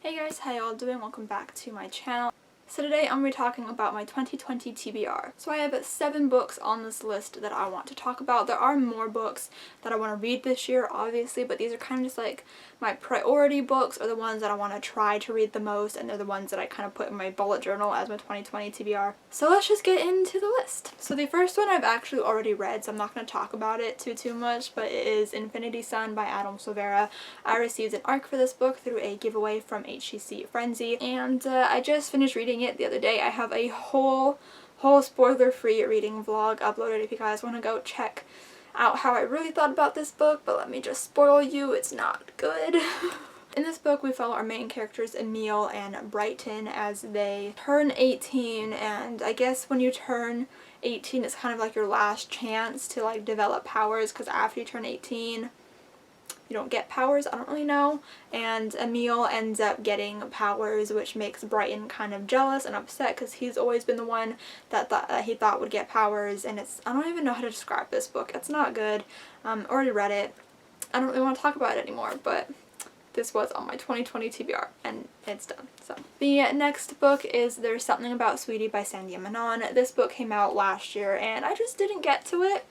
Hey guys, how y'all doing? Welcome back to my channel. So today I'm going to be talking about my 2020 TBR. So I have 7 books on this list that I want to talk about. There are more books that I want to read this year, obviously, but these are kind of just like my priority books, or the ones that I want to try to read the most, and they're the ones that I kind of put in my bullet journal as my 2020 TBR. So let's just get into the list. So the first one I've actually already read, so I'm not going to talk about it too much, but it is Infinity Sun by Adam Silvera. I received an ARC for this book through a giveaway from HCC Frenzy, and I just finished reading it the other day. I have a whole spoiler-free reading vlog uploaded if you guys want to go check out how I really thought about this book, but let me just spoil you, it's not good. In this book we follow our main characters Emil and Brighton as they turn 18, and I guess when you turn 18 it's kind of like your last chance to like develop powers, because after you turn 18 you don't get powers, I don't really know, and Emil ends up getting powers, which makes Brighton kind of jealous and upset because he's always been the one that he thought would get powers, and I don't even know how to describe this book. It's not good. Already read it. I don't really want to talk about it anymore, but this was on my 2020 TBR and it's done. So the next book is There's Something About Sweetie by Sandy Manon. This book came out last year and I just didn't get to it.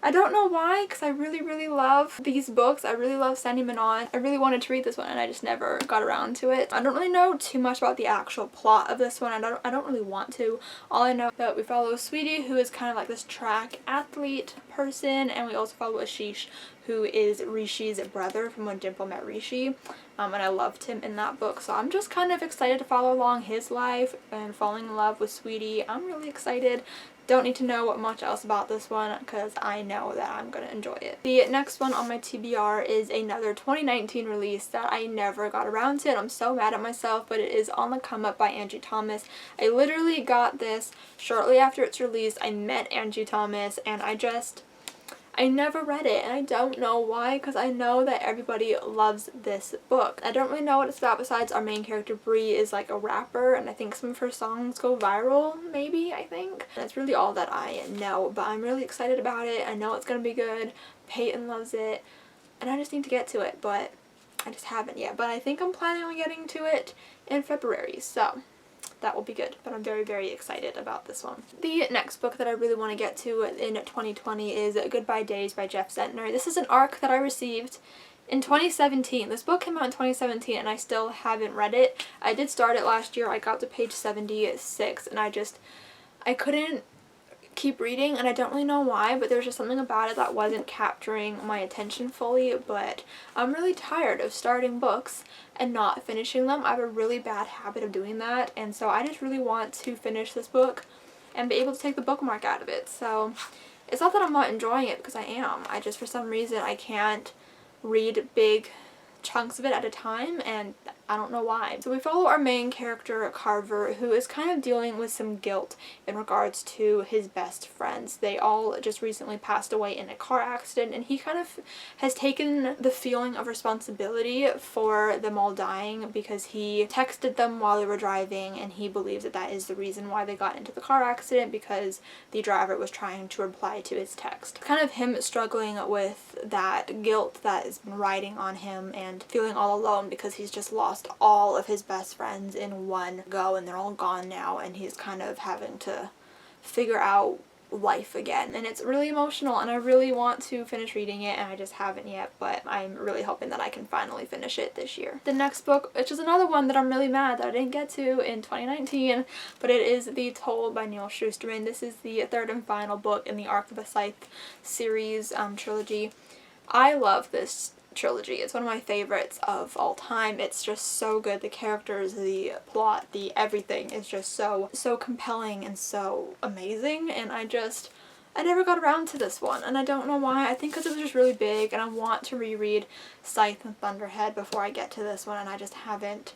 I don't know why, because I really love these books. I really love Sandy Manon. I really wanted to read this one and I just never got around to it. I don't really know too much about the actual plot of this one. I don't really want to. All I know is that we follow Sweetie, who is kind of like this track athlete person, and we also follow Ashish, who is Rishi's brother from When Dimple Met Rishi, and I loved him in that book, so I'm just kind of excited to follow along his life and falling in love with Sweetie. I'm really excited. Don't need to know much else about this one because I know that I'm going to enjoy it. The next one on my TBR is another 2019 release that I never got around to, and I'm so mad at myself, but it is On the Come Up by Angie Thomas. I literally got this shortly after its release. I met Angie Thomas and I never read it, and I don't know why, because I know that everybody loves this book. I don't really know what it's about besides our main character Bree is like a rapper, and I think some of her songs go viral, maybe, I think. That's really all that I know, but I'm really excited about it. I know it's gonna be good. Peyton loves it, and I just need to get to it, but I just haven't yet. But I think I'm planning on getting to it in February, so that will be good, but I'm very excited about this one. The next book that I really want to get to in 2020 is Goodbye Days by Jeff Zentner. This is an ARC that I received in 2017. This book came out in 2017 and I still haven't read it. I did start it last year. I got to page 76 and I couldn't keep reading, and I don't really know why, but there was just something about it that wasn't capturing my attention fully. But I'm really tired of starting books and not finishing them. I have a really bad habit of doing that, and so I just really want to finish this book and be able to take the bookmark out of it. So it's not that I'm not enjoying it, because I am. I just, for some reason, I can't read big chunks of it at a time, and I don't know why. So we follow our main character Carver, who is kind of dealing with some guilt in regards to his best friends. They all just recently passed away in a car accident, and he kind of has taken the feeling of responsibility for them all dying because he texted them while they were driving, and he believes that that is the reason why they got into the car accident, because the driver was trying to reply to his text. Kind of him struggling with that guilt that has been riding on him and feeling all alone because he's just lost all of his best friends in one go, and they're all gone now, and he's kind of having to figure out life again, and it's really emotional, and I really want to finish reading it, and I just haven't yet, but I'm really hoping that I can finally finish it this year. The next book, which is another one that I'm really mad that I didn't get to in 2019, but it is The Toll by Neil Shusterman. This is the third and final book in the Arc of the Scythe series trilogy. I love this trilogy. It's one of my favorites of all time. It's just so good. The characters, the plot, the everything is just so compelling and so amazing, and I never got around to this one, and I don't know why. I think because it was just really big, and I want to reread Scythe and Thunderhead before I get to this one, and I just haven't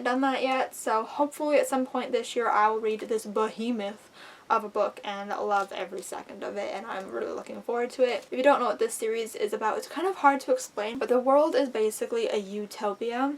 done that yet. So hopefully at some point this year I will read this behemoth of a book and love every second of it, and I'm really looking forward to it. If you don't know what this series is about, it's kind of hard to explain, but the world is basically a utopia.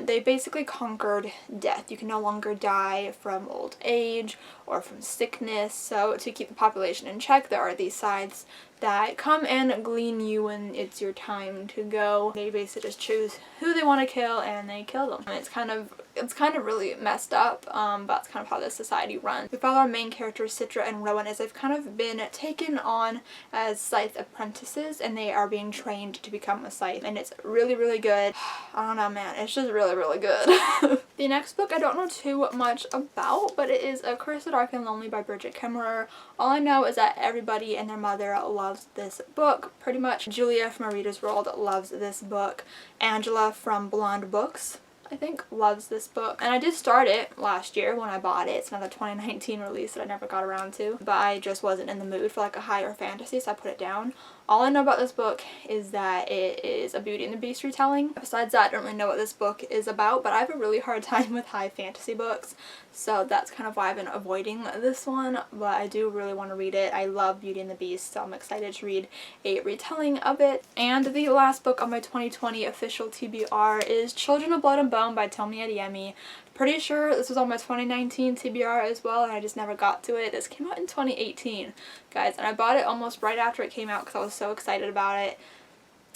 They basically conquered death. You can no longer die from old age or from sickness, so to keep the population in check, there are these scythes that come and glean you when it's your time to go. They basically just choose who they want to kill and they kill them. And it's kind of really messed up, but that's kind of how this society runs. We follow our main characters, Citra and Rowan, as they've kind of been taken on as scythe apprentices and they are being trained to become a scythe. And it's really, really good. I don't know, man. It's just really, really good. The next book I don't know too much about, but it is A Curse of Dark and Lonely by Bridget Kemmerer. All I know is that everybody and their mother loves this book. Pretty much Julia from A Reader's World loves this book. Angela from brittany&books, I think, loves this book. And I did start it last year when I bought it. It's another 2019 release that I never got around to. But I just wasn't in the mood for like a higher fantasy, so I put it down. All I know about this book is that it is a Beauty and the Beast retelling. Besides that, I don't really know what this book is about, but I have a really hard time with high fantasy books, so that's kind of why I've been avoiding this one, but I do really want to read it. I love Beauty and the Beast, so I'm excited to read a retelling of it. And the last book on my 2020 official TBR is Children of Blood and Bone by Tomi Adeyemi. Pretty sure this was on my 2019 TBR as well, and I just never got to it. This came out in 2018, guys, and I bought it almost right after it came out because I was so excited about it.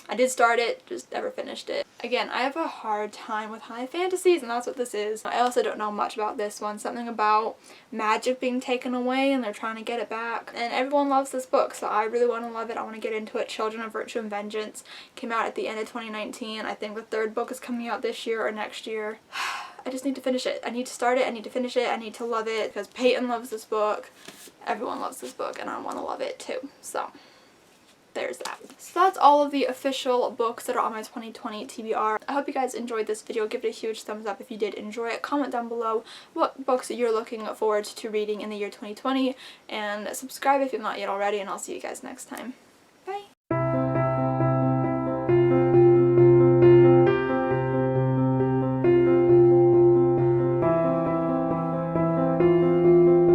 I did start it, just never finished it. Again, I have a hard time with high fantasies, and that's what this is. I also don't know much about this one. Something about magic being taken away and they're trying to get it back. And everyone loves this book, so I really want to love it. I want to get into it. Children of Virtue and Vengeance came out at the end of 2019. I think the third book is coming out this year or next year. I just need to finish it. I need to start it. I need to finish it. I need to love it because Peyton loves this book. Everyone loves this book, and I want to love it too. So there's that. So that's all of the official books that are on my 2020 TBR. I hope you guys enjoyed this video. Give it a huge thumbs up if you did enjoy it. Comment down below what books you're looking forward to reading in the year 2020. And subscribe if you're not yet already, and I'll see you guys next time.